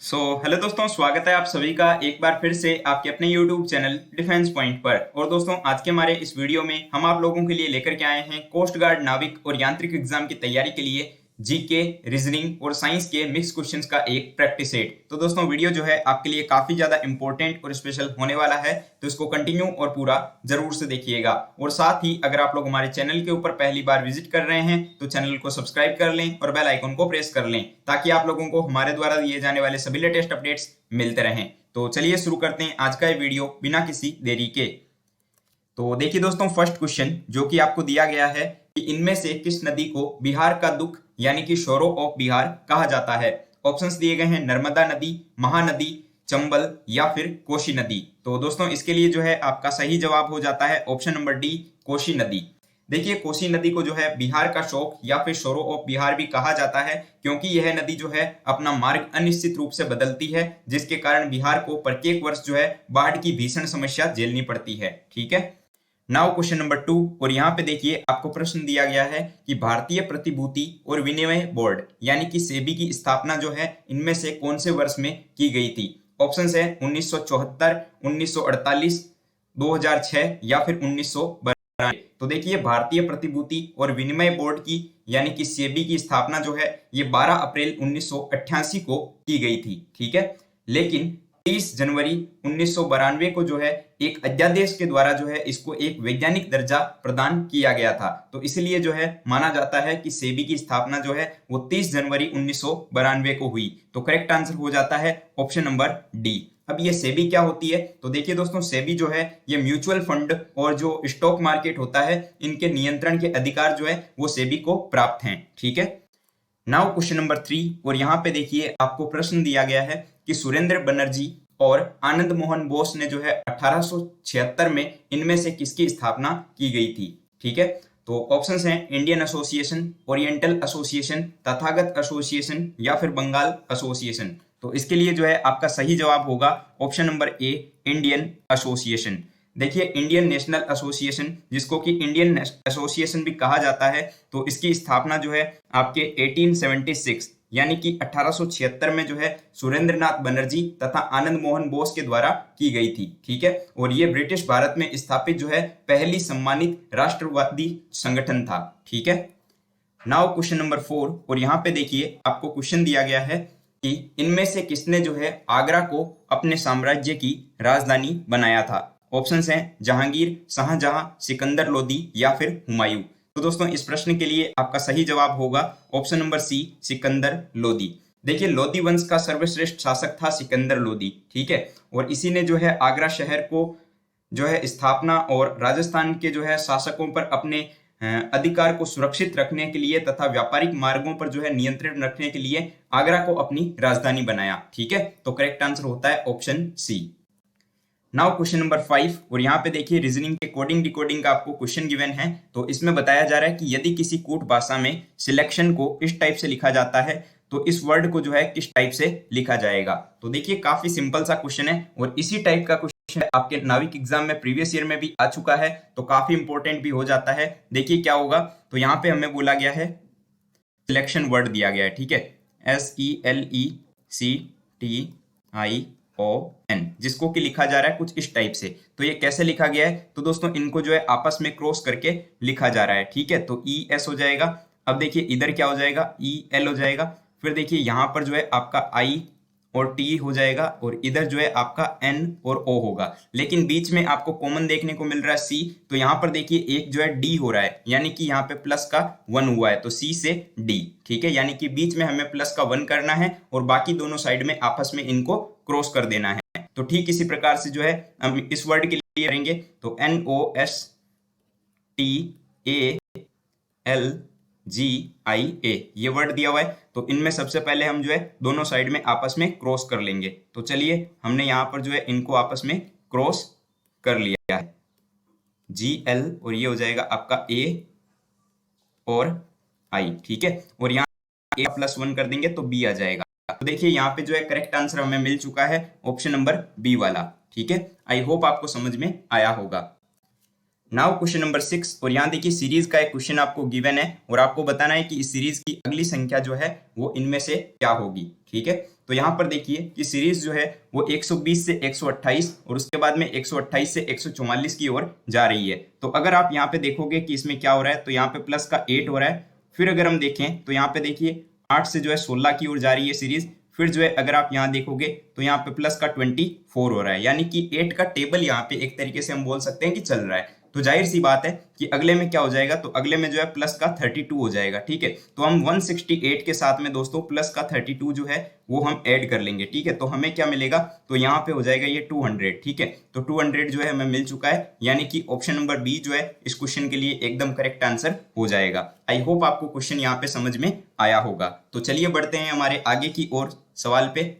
Hello दोस्तों, स्वागत है आप सभी का एक बार फिर से आपके अपने YouTube चैनल डिफेंस पॉइंट पर। और दोस्तों, आज के हमारे इस वीडियो में हम आप लोगों के लिए लेकर के आए हैं कोस्ट गार्ड, नाविक और यांत्रिक एग्जाम की तैयारी के लिए जीके, रीजनिंग और साइंस के मिक्स क्वेश्चंस का एक प्रैक्टिस सेट। तो दोस्तों, वीडियो जो है आपके लिए काफी ज्यादा इंपॉर्टेंट और स्पेशल होने वाला है, तो इसको कंटिन्यू और पूरा जरूर से देखिएगा। और साथ ही अगर आप लोग हमारे चैनल के ऊपर पहली बार विजिट कर रहे हैं तो चैनल को सब्सक्राइब कर लें और बेल आइकन को प्रेस कर लें, ताकि आप लोगों को हमारे द्वारा दिए जाने वाले सभी लेटेस्ट अपडेट्स मिलते रहें। तो चलिए शुरू करते हैं आज का ये वीडियो बिना किसी देरी के। तो देखिए दोस्तों, फर्स्ट क्वेश्चन जो कि आपको दिया गया है कि इनमें से किस नदी को बिहार का दुख यानी कि शोरो ऑफ बिहार कहा जाता है। ऑप्शंस दिए गए हैं नर्मदा नदी, महानदी, चंबल या फिर कोशी नदी। तो दोस्तों, इसके लिए जो है आपका सही जवाब हो जाता है ऑप्शन नंबर डी, कोशी नदी। देखिए, कोसी नदी को जो है बिहार का शोक या फिर शोरो ऑफ बिहार भी कहा जाता है, क्योंकि यह नदी जो है अपना मार्ग अनिश्चित रूप से बदलती है, जिसके कारण बिहार को प्रत्येक वर्ष जो है बाढ़ की भीषण समस्या झेलनी पड़ती है। ठीक है। Now question number 2। और यहाँ पे देखिए आपको प्रश्न दिया गया है कि भारतीय प्रतिभूति और विनिमय बोर्ड यानी कि सेबी की स्थापना जो है इनमें से कौन से वर्ष में की गई थी। ऑप्शंस है 1974, 1948, 2006 या फिर 1992। तो देखिए, भारतीय प्रतिभूति और विनिमय बोर्ड की यानी कि सेबी की स्थापना जो है ये 12 अप्रैल 1988 को की गई थी। ठीक है। लेकिन 30 जनवरी 1992 को जो है एक अध्यादेश के द्वारा जो है इसको एक वैज्ञानिक दर्जा प्रदान किया गया था। तो इसलिए जो है माना जाता है कि सेबी की स्थापना जो है वो 30 जनवरी 1992 को हुई। तो करेक्ट आंसर हो जाता है ऑप्शन नंबर डी। अब ये सेबी क्या होती है, तो देखिए दोस्तों, सेबी जो है ये म्यूचुअल फंड और जो स्टॉक मार्केट होता है इनके नियंत्रण के अधिकार जो है वो सेबी को प्राप्त हैं। ठीक है। Now question number 3। और यहाँ पे देखिए आपको प्रश्न दिया गया है कि सुरेंद्र बनर्जी और आनंद मोहन बोस ने जो है 1876 में इनमें से किसकी स्थापना की गई थी। ठीक है। तो ऑप्शंस हैं Indian association, oriental association, Tathagata association या फिर बंगाल एसोसिएशन। तो इसके लिए जो है आपका सही जवाब होगा option number A, Indian association. देखिए, इंडियन नेशनल एसोसिएशन जिसको कि इंडियन एसोसिएशन भी कहा जाता है, तो इसकी स्थापना जो है आपके 1876 यानी कि 1876 में जो है सुरेंद्र नाथ बनर्जी तथा आनंद मोहन बोस के द्वारा की गई थी। ठीक है। और ये ब्रिटिश भारत में स्थापित जो है पहली सम्मानित राष्ट्रवादी संगठन था। ठीक है। Now question number 4। और यहाँ पे देखिए आपको क्वेश्चन दिया गया है कि इनमें से किसने जो है आगरा को अपने साम्राज्य की राजधानी बनाया था। ऑप्शंस हैं जहांगीर, शाहजहां, सिकंदर लोदी या फिर हुमायूं। तो दोस्तों, इस प्रश्न के लिए आपका सही जवाब होगा option number C, Sikandar Lodi. देखिए, लोदी वंश का सर्वश्रेष्ठ शासक था सिकंदर लोदी। ठीक है। और इसी ने जो है आगरा शहर को जो है स्थापना और राजस्थान के जो है शासकों पर अपने अधिकार को सुरक्षित रखने के लिए तथा व्यापारिक मार्गों पर जो है नियंत्रण रखने के लिए आगरा को अपनी राजधानी बनाया। ठीक है। तो करेक्ट आंसर होता है option C. Now question number 5। और यहाँ पे देखिए रीजनिंग के कोडिंग डिकोडिंग का आपको क्वेश्चन गिवन है। तो इसमें बताया जा रहा है कि यदि किसी कूट भाषा में सिलेक्शन को इस टाइप से लिखा जाता है तो इस वर्ड को जो है किस टाइप से लिखा जाएगा। तो देखिए, काफी सिंपल सा क्वेश्चन है और इसी टाइप का क्वेश्चन आपके नाविक एग्जाम में प्रीवियस ईयर में भी आ चुका है, तो काफी इंपॉर्टेंट भी हो जाता है। देखिए क्या होगा, तो यहाँ पे हमें बोला गया है सिलेक्शन वर्ड दिया गया है। ठीक है। SELECTION, जिसको कि लिखा जा रहा है कुछ इस टाइप से। तो ये कैसे लिखा गया है, तो दोस्तों इनको जो है आपस में क्रॉस करके लिखा जा रहा है। ठीक है। तो ES हो जाएगा। अब देखिए इधर क्या हो जाएगा, EL हो जाएगा। फिर देखिए यहाँ पर जो है आपका I और T हो जाएगा और इधर जो है आपका N और O होगा। लेकिन बीच में आपको कॉमन देखने को मिल रहा है C। तो यहाँ पर देखिए एक जो है D हो रहा है, यानी कि यहाँ पे प्लस का 1 हुआ है, तो C से D। ठीक है। यानी कि बीच में हमें प्लस का 1 करना है और बाकी दोनों साइड में आपस में इनको क्रॉस कर देना है। तो ठीक इसी प्रकार से जो है हम इस वर्ड के लिए करेंगे। तो NOSTALGIA ये वर्ड दिया हुआ है। तो इनमें सबसे पहले हम जो है दोनों साइड में आपस में क्रॉस कर लेंगे। तो चलिए, हमने यहाँ पर जो है इनको आपस में क्रॉस कर लिया है, GL, और ये हो जाएगा आपका A और I। ठीक है। और यहाँ A+1 कर देंगे तो B आ जाएगा। तो देखिए यहाँ पे जो है करेक्ट आंसर हमें मिल चुका है ऑप्शन नंबर बी वाला। ठीक है। आई होप आपको समझ में आया होगा। नाउ क्वेश्चन नंबर 6, और यहाँ देखिए सीरीज का एक क्वेश्चन आपको गिवन है और आपको बताना है कि इस सीरीज की अगली संख्या जो है वो इनमें से क्या होगी। ठीक है, तो यहाँ पर देखिए कि सीरीज जो है वो 120 से 128 और उसके बाद में 128 से 144 की ओर जा रही है। तो अगर आप यहाँ पे देखोगे कि इसमें क्या हो रहा है, तो यहाँ पे प्लस का 8 हो रहा है। फिर अगर हम देखें तो यहाँ पे देखिए 8 से जो है 16 की ओर जा रही है सीरीज। फिर जो है अगर आप यहाँ देखोगे तो यहाँ पे प्लस का 24 हो रहा है, यानी कि 8 का टेबल यहाँ पे एक तरीके से हम बोल सकते हैं कि चल रहा है। तो जाहिर सी बात है कि अगले में क्या हो जाएगा, तो अगले में जो है प्लस का 32 हो जाएगा। ठीक है, तो हम 168 के साथ में दोस्तों प्लस का 32 जो है वो हम ऐड कर लेंगे। ठीक है, तो हमें क्या मिलेगा, तो यहाँ पे हो जाएगा ये 200। ठीक है, तो 200 जो है हमें मिल चुका है, यानी कि ऑप्शन नंबर बी जो है इस क्वेश्चन के लिए एकदम करेक्ट आंसर हो जाएगा। आई होप आपको क्वेश्चन यहाँ पे समझ में आया होगा। तो चलिए बढ़ते हैं हमारे आगे की ओर सवाल पे।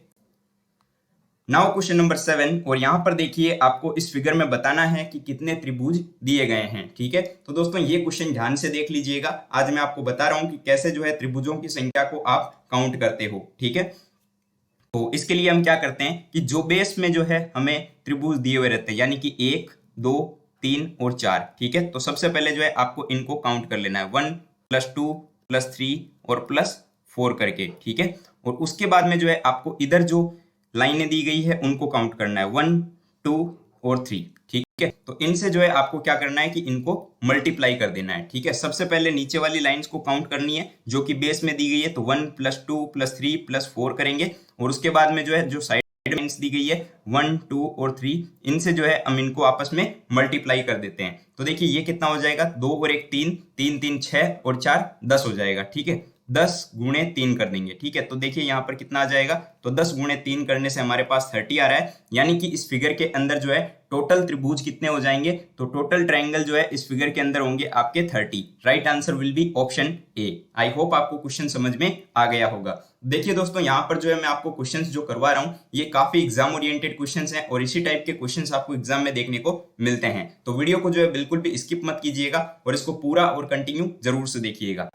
नाउ क्वेश्चन नंबर 7, और यहाँ पर देखिए आपको इस फिगर में बताना है कि कितने त्रिभुज दिए गए हैं। ठीक है, तो दोस्तों ये क्वेश्चन ध्यान से देख लीजिएगा। आज मैं आपको बता रहा हूँ कि कैसे जो है त्रिभुजों की संख्या को आप काउंट करते हो। ठीक है, तो इसके लिए हम क्या करते हैं कि जो बेस में जो है हमें त्रिभुज दिए हुए रहते हैं, यानी कि 1, 2, 3 और 4। ठीक है, तो सबसे पहले जो है आपको इनको काउंट कर लेना है, 1 + 2 + 3 और +4 करके। ठीक है, और उसके बाद में जो है आपको इधर जो लाइनें दी गई है उनको काउंट करना है, 1, 2 और 3। ठीक है, तो इनसे जो है आपको क्या करना है कि इनको मल्टीप्लाई कर देना है। ठीक है, सबसे पहले नीचे वाली लाइंस को काउंट करनी है जो कि बेस में दी गई है, तो 1 + 2 + 3 + 4 करेंगे। और उसके बाद में जो है जो साइड लाइंस दी गई है 1, 2 और 3, इनसे जो है हम इनको आपस में मल्टीप्लाई कर देते हैं। तो देखिए ये कितना हो जाएगा, 2 और 1 3, 3 3 6 और 4 10 हो जाएगा। ठीक है, 10 × 3 कर देंगे। ठीक है, तो देखिए यहाँ पर कितना आ जाएगा, तो 10 × 3 करने से हमारे पास 30 आ रहा है, यानी कि इस फिगर के अंदर जो है टोटल त्रिभुज कितने हो जाएंगे, तो टोटल ट्रायंगल जो है इस फिगर के अंदर होंगे आपके 30। Right answer will be option A. I hope आपको क्वेश्चन समझ में आ गया होगा। देखिए दोस्तों यहाँ पर जो है मैं आपको क्वेश्चंस जो करवा रहा हूँ ये काफी एग्जाम ओरिएंटेड क्वेश्चंस हैं और इसी टाइप के क्वेश्चंस आपको एग्जाम में देखने को मिलते हैं। तो वीडियो को जो है बिल्कुल भी स्किप मत कीजिएगा और इसको पूरा और कंटिन्यू जरूर से देखिएगा।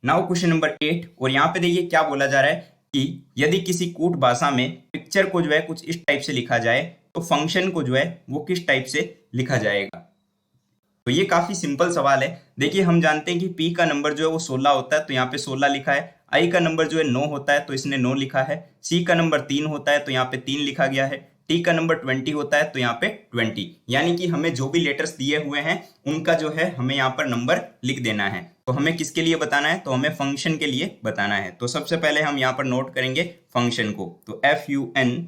नाउ क्वेश्चन नंबर 8, और यहाँ पे देखिए क्या बोला जा रहा है कि यदि किसी कूट भाषा में पिक्चर को जो है कुछ इस टाइप से लिखा जाए तो फंक्शन को जो है वो किस टाइप से लिखा जाएगा। तो ये काफी सिंपल सवाल है। देखिए हम जानते हैं कि पी का नंबर जो है वो 16 होता है, तो यहाँ पे 16 लिखा है। आई का नंबर जो है 9 होता है, तो इसने 9 लिखा है। सी का नंबर 3 होता है, तो यहाँ पे 3 लिखा गया है। टी का नंबर 20 होता है, तो यहाँ पे 20, यानी कि हमें जो भी लेटर्स दिए हुए हैं उनका जो है हमें यहाँ पर नंबर लिख देना है। तो हमें किसके लिए बताना है, तो हमें फंक्शन के लिए बताना है। तो सबसे पहले हम यहाँ पर नोट करेंगे फंक्शन को, तो FUNCTION,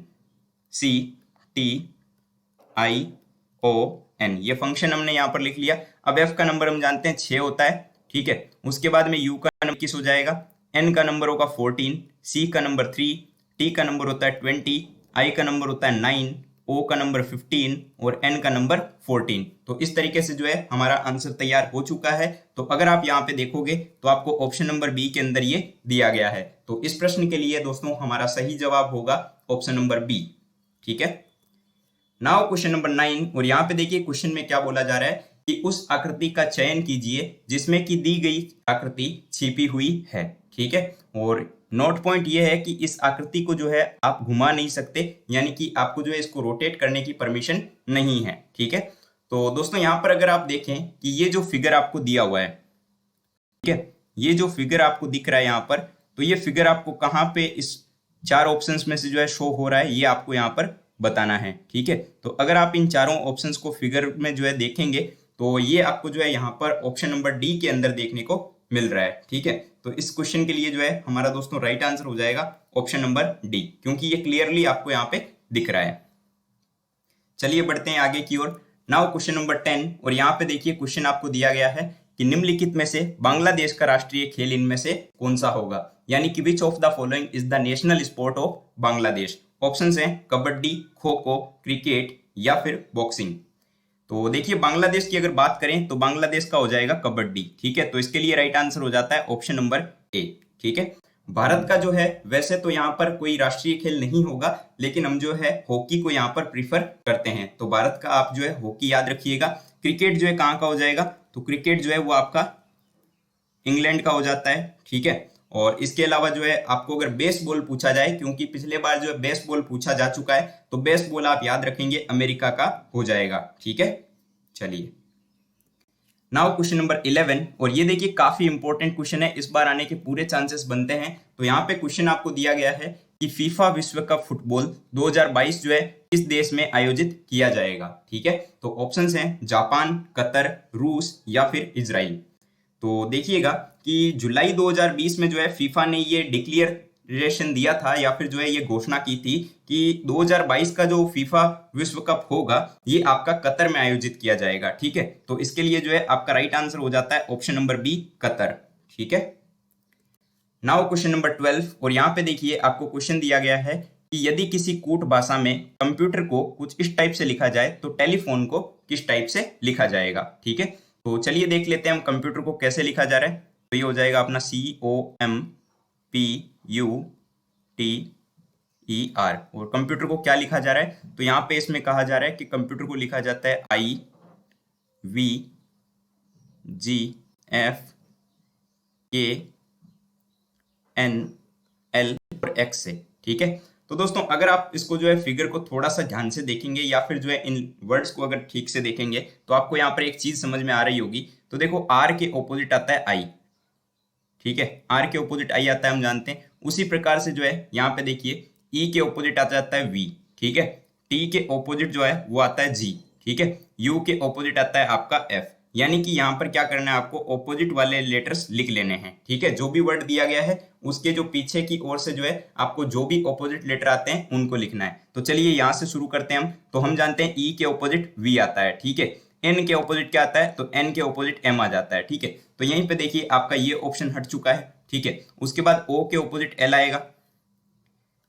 ये फंक्शन हमने यहाँ पर लिख लिया। अब f का नंबर हम जानते हैं 6 होता है। ठीक है, उसके बाद में u का नंबर 21 हो जाएगा, n का नंबर होगा 14, c का नंबर 3, t का नंबर होता है 20, i का नंबर होता है 9, o का नंबर 15 और n का नंबर 14। तो इस तरीके से जो है हमारा आंसर तैयार हो चुका है। तो अगर आप यहाँ पे देखोगे तो आपको ऑप्शन नंबर बी के अंदर ये दिया गया है। तो इस प्रश्न के लिए दोस्तों हमारा सही जवाब होगा ऑप्शन नंबर बी। ठीक है, नाउ क्वेश्चन नंबर 9, और यहाँ पे देखिए क्वेश्चन में क्या बोला जा रहा है कि उस आकृति का चयन कीजिए जिसमें कि दी गई आकृति छिपी हुई है। ठीक है, और नोट पॉइंट ये है कि इस आकृति को जो है आप घुमा नहीं सकते, यानी कि आपको जो है इसको रोटेट करने की परमिशन नहीं है। ठीक है, तो दोस्तों यहाँ पर अगर आप देखें कि ये जो फिगर आपको दिया हुआ है, ठीक है, ये जो फिगर आपको दिख रहा है यहाँ पर, तो ये फिगर आपको कहाँ पे इस 4 ऑप्शंस में से जो है शो हो रहा है ये आपको यहाँ पर बताना है। ठीक है, तो अगर आप इन चारों ऑप्शंस को फिगर में जो है देखेंगे तो ये आपको जो है यहाँ पर ऑप्शन नंबर डी के अंदर देखने को मिल रहा है। ठीक है, तो इस क्वेश्चन के लिए जो है हमारा दोस्तों राइट आंसर हो जाएगा ऑप्शन नंबर डी, क्योंकि ये क्लियरली आपको यहाँ पे दिख रहा है। चलिए बढ़ते हैं आगे की ओर। नाउ क्वेश्चन नंबर 10, और यहाँ पे देखिए क्वेश्चन आपको दिया गया है कि निम्नलिखित में से बांग्लादेश का राष्ट्रीय खेल इनमें से कौन सा होगा, यानी कि which of the following is the national sport of Bangladesh. Options हैं कबड्डी, खो खो, क्रिकेट या फिर बॉक्सिंग। तो देखिए बांग्लादेश की अगर बात करें तो बांग्लादेश का हो जाएगा कबड्डी। ठीक है, तो इसके लिए राइट आंसर हो जाता है ऑप्शन नंबर ए। ठीक है, भारत का जो है वैसे तो यहाँ पर कोई राष्ट्रीय खेल नहीं होगा, लेकिन हम जो है हॉकी को यहाँ पर प्रीफर करते हैं, तो भारत का आप जो है हॉकी याद रखिएगा। क्रिकेट जो है कहाँ का हो जाएगा, तो क्रिकेट जो है वो आपका इंग्लैंड का हो जाता है। ठीक है, और इसके अलावा जो है आपको अगर बेसबॉल पूछा जाए, क्योंकि पिछले बार जो है बेसबॉल पूछा जा चुका है, तो बेसबॉल आप याद रखेंगे अमेरिका का हो जाएगा। ठीक है, चलिए, नाउ क्वेश्चन नंबर 11, और ये देखिए काफी इंपॉर्टेंट क्वेश्चन है, इस बार आने के पूरे चांसेस बनते हैं। तो यहाँ पे क्वेश्चन आपको दिया गया है कि फीफा विश्व कप फुटबॉल 2022 जो है किस देश में आयोजित किया जाएगा। ठीक है, तो ऑप्शंस हैं जापान, कतर, रूस या फिर इजराइल। तो देखिएगा कि जुलाई 2020 में जो है फीफा ने ये डिक्लेरेशन दिया था या फिर जो है ये घोषणा की थी कि 2022 का जो फीफा विश्व कप होगा ये आपका कतर में आयोजित किया जाएगा। ठीक है, तो इसके लिए जो है आपका राइट आंसर हो जाता है ऑप्शन नंबर बी, कतर। ठीक है, नाउ क्वेश्चन नंबर 12, और यहाँ पे देखिए आपको क्वेश्चन दिया गया है कि यदि किसी कूट भाषा में कंप्यूटर को कुछ इस टाइप से लिखा जाए तो टेलीफोन को किस टाइप से लिखा जाएगा। ठीक है, तो चलिए देख लेते हैं हम कंप्यूटर को कैसे लिखा जा रहा है। तो ये हो जाएगा अपना COMPUTER, और कंप्यूटर को क्या लिखा जा रहा है, तो यहाँ पे इसमें कहा जा रहा है कि कंप्यूटर को लिखा जाता है IVGFKNL और X से। ठीक है, तो दोस्तों अगर आप इसको जो है फिगर को थोड़ा सा ध्यान से देखेंगे या फिर जो है इन वर्ड्स को अगर ठीक से देखेंगे तो आपको यहाँ पर एक चीज समझ में आ रही होगी। तो देखो R के ऑपोजिट आता है I। ठीक है, R के ऑपोजिट I आता है, हम जानते हैं। उसी प्रकार से जो है यहाँ पे देखिए E के ऑपोजिट आ जाता है V। ठीक है, T के ऑपोजिट जो है वो आता है G। ठीक है, U के ऑपोजिट आता है आपका F। यानी कि यहाँ पर क्या करना है, आपको ऑपोजिट वाले लेटर्स लिख लेने हैं। ठीक है, जो भी वर्ड दिया गया है उसके जो पीछे की ओर से जो है आपको जो भी ऑपोजिट लेटर आते हैं उनको लिखना है। तो चलिए यहाँ से शुरू करते हैं हम। तो हम जानते हैं E के ऑपोजिट V आता है। ठीक है, N के ऑपोजिट क्या आता है, तो N के ऑपोजिट M आ जाता है। ठीक है, तो यहीं पे देखिए आपका ये ऑप्शन हट चुका है। ठीक है, उसके बाद O के ऑपोजिट L आएगा,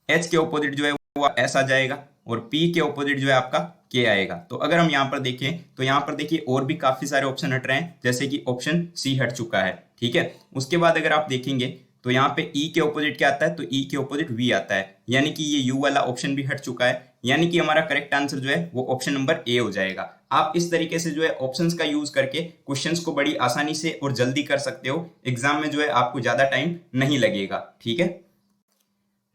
H के ऑपोजिट जो है वो S आ जाएगा, और P के ऑपोजिट जो है आपका K आएगा। तो अगर हम यहाँ पर देखें तो यहाँ पर देखिए और भी काफी सारे ऑप्शन हट रहे हैं, जैसे कि ऑप्शन C हट चुका है। ठीक है, उसके बाद अगर आप देखेंगे तो यहाँ पे E के ऑपोजिट क्या आता है, तो E के ऑपोजिट V आता है, यानी कि ये U वाला ऑप्शन भी हट चुका है। यानी कि हमारा करेक्ट आंसर जो है वो ऑप्शन नंबर A हो जाएगा। आप इस तरीके से जो है ऑप्शंस का यूज करके क्वेश्चंस को बड़ी आसानी से और जल्दी कर सकते हो। एग्जाम में जो है आपको ज्यादा टाइम नहीं लगेगा। ठीक है,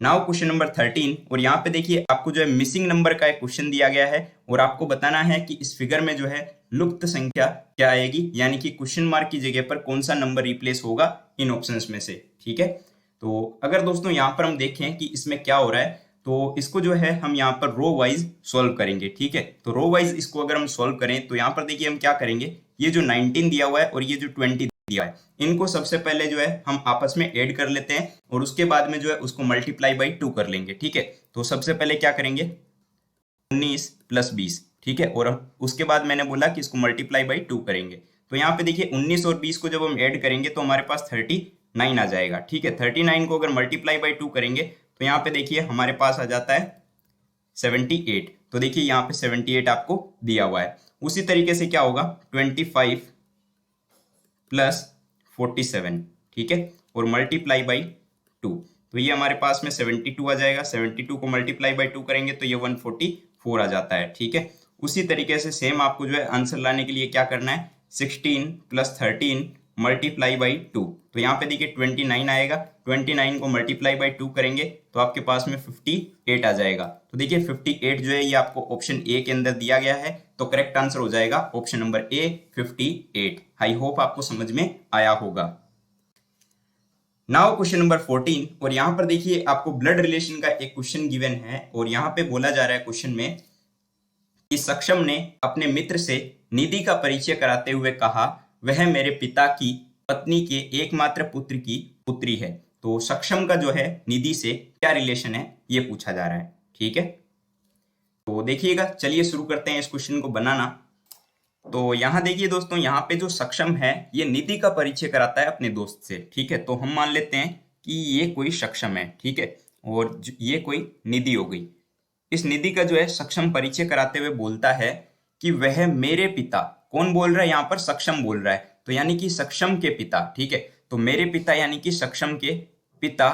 नाउ क्वेश्चन नंबर 13, और यहाँ पे देखिए आपको जो है मिसिंग नंबर का एक क्वेश्चन दिया गया है और आपको बताना है कि इस फिगर में जो है लुप्त संख्या क्या आएगी, यानी कि क्वेश्चन मार्क की जगह पर कौन सा नंबर रिप्लेस होगा इन ऑप्शंस में से। ठीक है, तो अगर दोस्तों यहाँ पर हम देखें कि इसमें क्या हो रहा है, तो इसको जो है हम यहाँ पर रो वाइज सॉल्व करेंगे। ठीक है, तो रो वाइज इसको अगर हम सॉल्व करें तो यहाँ पर देखिए हम क्या करेंगे, ये जो 19 दिया हुआ है और ये जो 20 दिया है, इनको सबसे पहले जो है हम आपस में ऐड कर लेते हैं और उसके बाद में जो है उसको मल्टीप्लाई बाई 2 कर लेंगे। ठीक है, तो सबसे पहले क्या करेंगे, 19 + 20। ठीक है, और उसके बाद मैंने बोला कि इसको मल्टीप्लाई बाई 2 करेंगे। तो यहाँ पे देखिए 19 और 20 को जब हम ऐड करेंगे तो हमारे पास 39 आ जाएगा। ठीक है, 39 को अगर मल्टीप्लाई बाई 2 करेंगे तो यहाँ पे देखिए हमारे पास आ जाता है 78। तो देखिए यहाँ पे 78 आपको दिया हुआ है। उसी तरीके से क्या होगा, 25 + 47। ठीक है, और मल्टीप्लाई बाई 2, तो ये हमारे पास में 72 आ जाएगा। 72 को मल्टीप्लाई बाई 2 करेंगे तो ये 144 आ जाता है। ठीक है, उसी तरीके से सेम आपको जो है आंसर लाने के लिए क्या करना है, 16 + 13 मल्टीप्लाई बाई 2, तो यहाँ पे देखिए 29 आएगा। 29 को मल्टीप्लाई बाई 2 करेंगे तो आपके पास में 58 आ जाएगा। तो देखिए 58 जो है ये आपको ऑप्शन ए के अंदर दिया गया है, तो करेक्ट आंसर हो जाएगा option number A, 58। I hope आपको समझ में आया होगा। नाउ क्वेश्चन नंबर 14, और यहाँ पर देखिए आपको ब्लड रिलेशन का एक क्वेश्चन गिवन है और यहाँ पे बोला जा रहा है क्वेश्चन में कि सक्षम ने अपने मित्र से निधि का परिचय कराते हुए कहा वह मेरे पिता की पत्नी के एकमात्र पुत्र की पुत्री है। तो सक्षम का जो है निधि से क्या रिलेशन है ये पूछा जा रहा है। ठीक है, तो देखिएगा, चलिए शुरू करते हैं इस क्वेश्चन को बनाना। तो यहाँ देखिए दोस्तों, यहाँ पे जो सक्षम है ये निधि का परिचय कराता है अपने दोस्त से। ठीक है, तो हम मान लेते हैं कि ये कोई सक्षम है। ठीक है, और ये कोई निधि हो गई। इस निधि का जो है सक्षम परिचय कराते हुए बोलता है कि वह मेरे पिता, कौन बोल रहा है यहाँ पर, सक्षम बोल रहा है, तो यानी कि सक्षम के पिता। ठीक है, तो मेरे पिता यानी कि सक्षम के पिता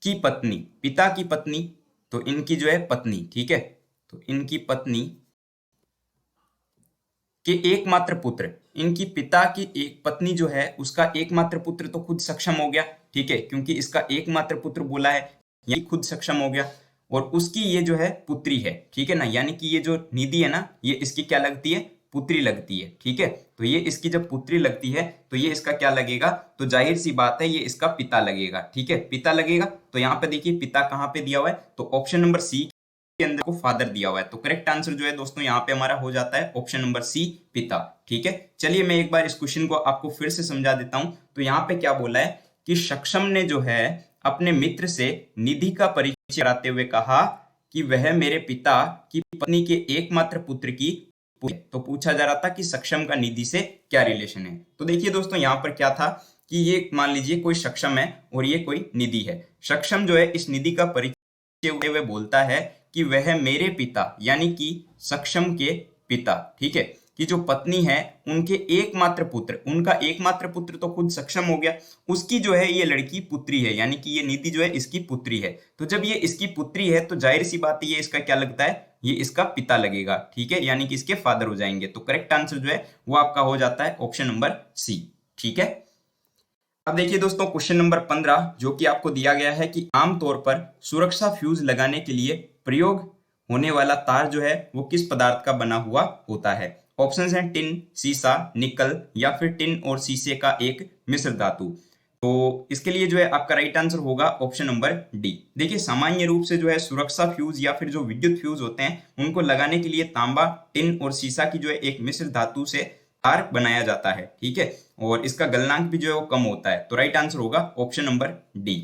की पत्नी, पिता की पत्नी, तो इनकी जो है पत्नी। ठीक है, तो इनकी पत्नी के एकमात्र पुत्र, इनकी पिता की एक पत्नी जो है उसका एकमात्र पुत्र तो खुद सक्षम हो गया। ठीक है, क्योंकि इसका एकमात्र पुत्र बोला है, ये खुद सक्षम हो गया, और उसकी ये जो है पुत्री है। ठीक है ना, यानी कि ये जो निधि है ना, ये इसकी क्या लगती है, पुत्री लगती है, ठीक है। तो ये इसकी जब पुत्री लगती है तो ये इसका क्या लगेगा, तो जाहिर सी बात है ये इसका पिता लगेगा, ठीक है, पिता लगेगा। तो यहाँ पे देखिए पिता कहाँ पे दिया हुआ है, तो ऑप्शन नंबर सी के अंदर को फादर दिया हुआ है। तो करेक्ट आंसर जो है दोस्तों यहाँ पे हमारा हो जाता है ऑप्शन नंबर सी, पिता, ठीक है। चलिए मैं एक बार इस क्वेश्चन को आपको फिर से समझा देता हूं। तो यहाँ पे क्या बोला है कि सक्षम ने जो है अपने मित्र से निधि का परिचय कराते हुए कहा कि वह मेरे पिता की पत्नी के एकमात्र पुत्र की तो पूछा जा रहा था कि सक्षम का निधि से क्या रिलेशन है। तो देखिए दोस्तों यहाँ पर क्या था कि ये मान लीजिए कोई सक्षम है और ये कोई निधि है। सक्षम जो है इस निधि का परिचय हुए बोलता है कि वह मेरे पिता यानी कि सक्षम के पिता, ठीक है, कि जो पत्नी है उनके एकमात्र पुत्र, उनका एकमात्र पुत्र तो खुद सक्षम हो गया, उसकी जो है ये लड़की पुत्री है, यानी कि ये निधि जो है इसकी पुत्री है। तो जब ये इसकी पुत्री है तो जाहिर सी बात है ये इसका क्या लगता है, ये इसका पिता लगेगा, ठीक है, यानी कि इसके फादर हो जाएंगे। तो करेक्ट आंसर जो है वो आपका हो जाता है ऑप्शन नंबर सी, ठीक है। अब देखिए दोस्तों क्वेश्चन नंबर 15 जो कि आपको दिया गया है कि आमतौर पर सुरक्षा फ्यूज लगाने के लिए प्रयोग होने वाला तार जो है वो किस पदार्थ का बना हुआ होता है। ऑप्शंस हैं टिन, सीसा, निकल या फिर टिन और शीशे का एक मिश्र धातु। तो इसके लिए जो है आपका राइट आंसर होगा ऑप्शन नंबर डी। देखिए सामान्य रूप से जो है सुरक्षा फ्यूज या फिर जो विद्युत फ्यूज होते हैं उनको लगाने के लिए तांबा, टिन और सीसा की जो है एक मिश्र धातु से तार बनाया जाता है, ठीक है, और इसका गलनांक भी जो है वो कम होता है। तो राइट आंसर होगा option number D.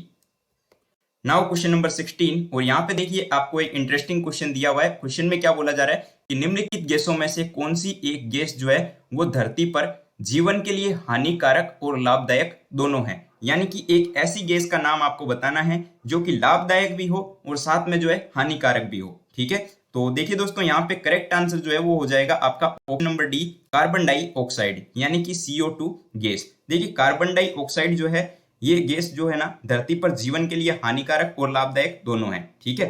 Now question number 16 और यहाँ पे देखिए आपको एक इंटरेस्टिंग क्वेश्चन दिया हुआ है। क्वेश्चन में क्या बोला जा रहा है कि निम्नलिखित गैसों में से कौन सी एक गैस जो है वो धरती पर जीवन के लिए हानिकारक और लाभदायक दोनों है। यानी कि एक ऐसी गैस का नाम आपको बताना है जो कि लाभदायक भी हो और साथ में जो है हानिकारक भी हो, ठीक है। तो देखिए दोस्तों यहाँ पे करेक्ट आंसर जो है वो हो जाएगा आपका option number D, carbon dioxide यानी कि CO2 गैस। देखिए कार्बन डाइऑक्साइड जो है ये गैस जो है ना धरती पर जीवन के लिए हानिकारक और लाभदायक दोनों है, ठीक है,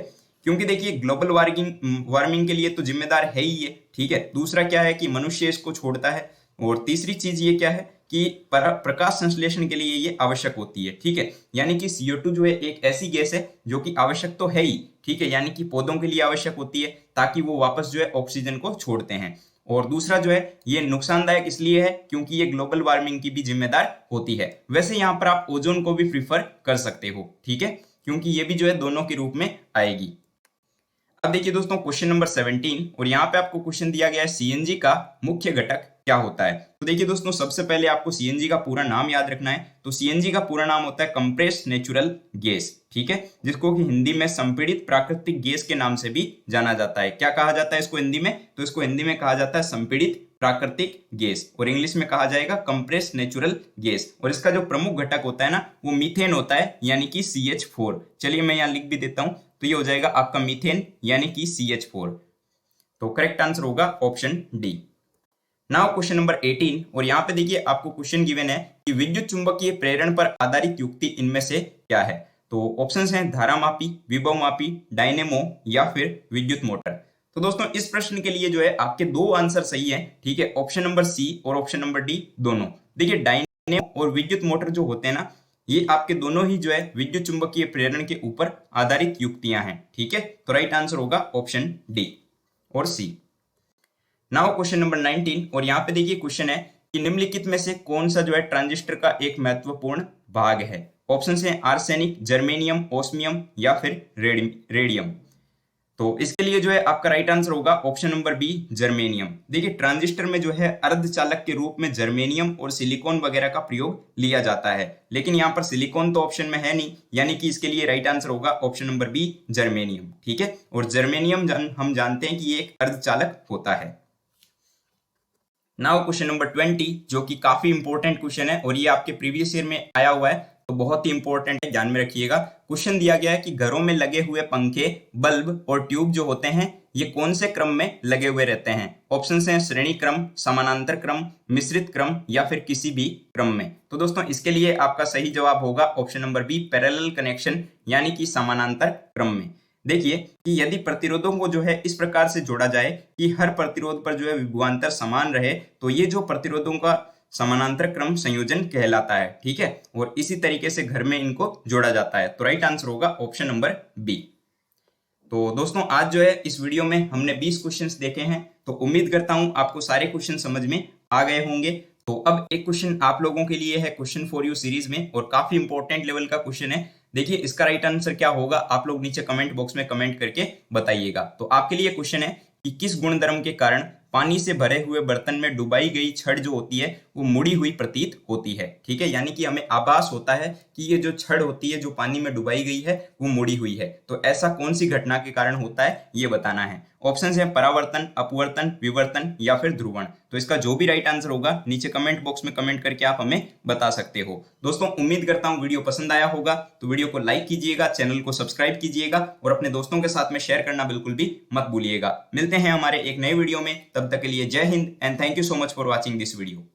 क्योंकि देखिए ग्लोबल वार्मिंग के लिए तो जिम्मेदार है ही ये, ठीक है। दूसरा क्या है कि मनुष्य इसको छोड़ता है और तीसरी चीज ये क्या है कि प्रकाश संश्लेषण के लिए ये आवश्यक होती है, ठीक है, यानी कि CO2 जो है एक ऐसी गैस है जो कि आवश्यक तो है ही, ठीक है, यानी कि पौधों के लिए आवश्यक होती है ताकि वो वापस जो है ऑक्सीजन को छोड़ते हैं। और दूसरा जो है ये नुकसानदायक इसलिए है क्योंकि ये ग्लोबल वार्मिंग की भी जिम्मेदार होती है। वैसे यहाँ पर आप ओजोन को भी प्रीफर कर सकते हो, ठीक है, क्योंकि ये भी जो है दोनों के रूप में आएगी। अब देखिए दोस्तों क्वेश्चन नंबर 17 और यहाँ पे आपको क्वेश्चन दिया गया है CNG का मुख्य घटक क्या होता है। तो देखिए दोस्तों सबसे पहले आपको CNG का पूरा नाम याद रखना है। तो CNG का पूरा नाम होता है कंप्रेस्ड नेचुरल गैस, ठीक है, जिसको कि हिंदी में संपीड़ित प्राकृतिक गैस के नाम से भी जाना जाता है। क्या कहा जाता है इसको हिंदी में, तो इसको हिंदी में कहा जाता है संपीड़ित प्राकृतिक गैस और इंग्लिश में कहा जाएगा कंप्रेस्ड नेचुरल गैस। और इसका जो प्रमुख घटक होता है ना वो मीथेन होता है यानी कि CH4। चलिए मैं यहाँ लिख भी देता हूं, तो ये हो जाएगा आपका मीथेन यानी कि CH4। तो करेक्ट आंसर होगा option D. Now question number 18 और यहाँ पे देखिए आपको क्वेश्चन गिवन है कि विद्युत चुंबकीय प्रेरण पर आधारित युक्ति इनमें से क्या है। तो ऑप्शंस हैं धारामापी, विभवमापी, डायनेमो या फिर विद्युत मोटर। तो दोस्तों इस प्रश्न के लिए जो है आपके दो आंसर सही है, ठीक है, ऑप्शन नंबर सी और ऑप्शन नंबर डी दोनों। देखिए डायनेमो और विद्युत मोटर जो होते हैं ना ये आपके दोनों ही जो है विद्युत चुंबकीय प्रेरण के ऊपर आधारित युक्तियां हैं, ठीक है। तो राइट आंसर होगा ऑप्शन डी और सी। नाउ क्वेश्चन नंबर 19 और यहाँ पे देखिए क्वेश्चन है कि निम्नलिखित में से कौन सा जो है ट्रांजिस्टर का एक महत्वपूर्ण भाग है। ऑप्शंस हैं आर्सेनिक, जर्मेनियम, ओस्मियम या फिर रेडियम। तो इसके लिए जो है आपका राइट आंसर होगा ऑप्शन नंबर बी, जर्मेनियम। देखिए ट्रांजिस्टर में जो है अर्धचालक के रूप में जर्मेनियम और सिलिकॉन वगैरह का प्रयोग लिया जाता है, लेकिन यहाँ पर सिलिकॉन तो ऑप्शन में है नहीं, यानी कि इसके लिए राइट आंसर होगा ऑप्शन नंबर बी, जर्मेनियम, ठीक है। और जर्मेनियम हम जानते हैं कि ये एक अर्धचालक होता है। नाउ क्वेश्चन नंबर 20 जो कि काफी इंपॉर्टेंट क्वेश्चन है और ये आपके प्रीवियस ईयर में आया हुआ है, तो बहुत ही इंपॉर्टेंट है, ध्यान में रखिएगा। क्वेश्चन दिया गया है कि घरों में लगे हुए पंखे, बल्ब और ट्यूब जो होते हैं ये कौन से क्रम में लगे हुए रहते हैं। ऑप्शंस हैं श्रेणी क्रम, समानांतर क्रम, मिश्रित क्रम या फिर किसी भी क्रम में। तो दोस्तों इसके लिए आपका सही जवाब होगा option number B, parallel connection यानी कि समानांतर क्रम में। देखिए कि यदि प्रतिरोधों को जो है इस प्रकार से जोड़ा जाए कि हर प्रतिरोध पर जो है विभवांतर समान रहे तो ये जो प्रतिरोधों का समानांतर क्रम संयोजन कहलाता है, ठीक है, और इसी तरीके से घर में इनको जोड़ा जाता है। तो राइट आंसर होगा ऑप्शन नंबर बी। तो दोस्तों आज जो है इस वीडियो में हमने 20 क्वेश्चंस देखे हैं तो उम्मीद करता हूं आपको सारे क्वेश्चन समझ में आ गए होंगे। तो अब एक क्वेश्चन आप लोगों के लिए है क्वेश्चन फॉर यू सीरीज में, और काफी इंपॉर्टेंट लेवल का क्वेश्चन है। देखिए इसका राइट आंसर क्या होगा आप लोग नीचे कमेंट बॉक्स में कमेंट करके बताइएगा। तो आपके लिए क्वेश्चन है कि किस गुणधर्म के कारण पानी से भरे हुए बर्तन में डुबाई गई छड़ जो होती है वो मुड़ी हुई प्रतीत होती है। ठीक है, यानी कि हमें आभास होता है कि ये जो छड़ होती है जो पानी में डुबाई गई है वो मुड़ी हुई है। तो ऐसा कौन सी घटना के कारण होता है ये बताना है। ऑप्शन है परावर्तन, अपवर्तन, विवर्तन या फिर ध्रुवण। तो इसका जो भी राइट आंसर होगा नीचे कमेंट बॉक्स में कमेंट करके आप हमें बता सकते हो। दोस्तों उम्मीद करता हूं वीडियो पसंद आया होगा, तो वीडियो को लाइक कीजिएगा, चैनल को सब्सक्राइब कीजिएगा और अपने दोस्तों के साथ में शेयर करना बिल्कुल भी मत भूलिएगा। मिलते हैं हमारे एक नए वीडियो में, तब तक के लिए जय Hind and thank you so much for watching this video.